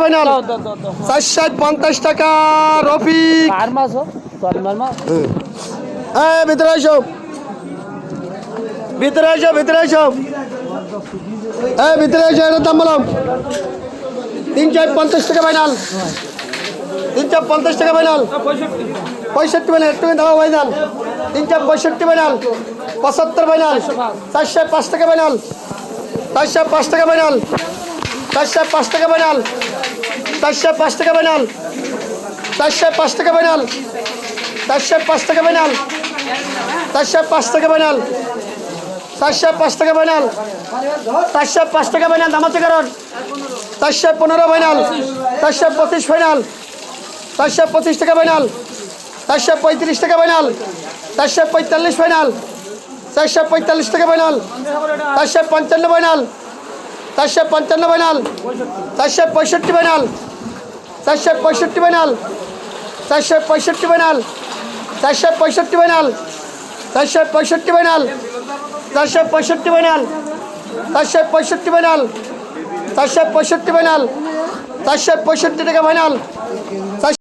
final 450 টাকা রফিক ভিতরে আসো ভিতরে আসো ভিতরে আসো ভিতরে আসো এটার দাম বললাম 350 টাকা ফাইনাল 350 টাকা ফাইনাল 65 ফাইনাল একটু দাও ভাইজান 365 ফাইনাল 75 ফাইনাল 405 টাকা ফাইনাল 405 টাকা ফাইনাল 405 টাকা ফাইনাল 405 টাকা ফাইনাল 405 টাকা ফাইনাল 405 টাকা ফাইনাল 405 টাকা ফাইনাল 405 টাকা ফাইনাল 405 টাকা ফাইনাল দামাতে কারণ 415 ফাইনাল 425 ফাইনাল 425 টাকা ফাইনাল 435 টাকা ফাইনাল 445 ফাইনাল 445 টাকা final 455 final 455 final 465 final 465 final 465 final 465 final 465 final 465 final 465 final 465 final 465 টাকা ফাইনাল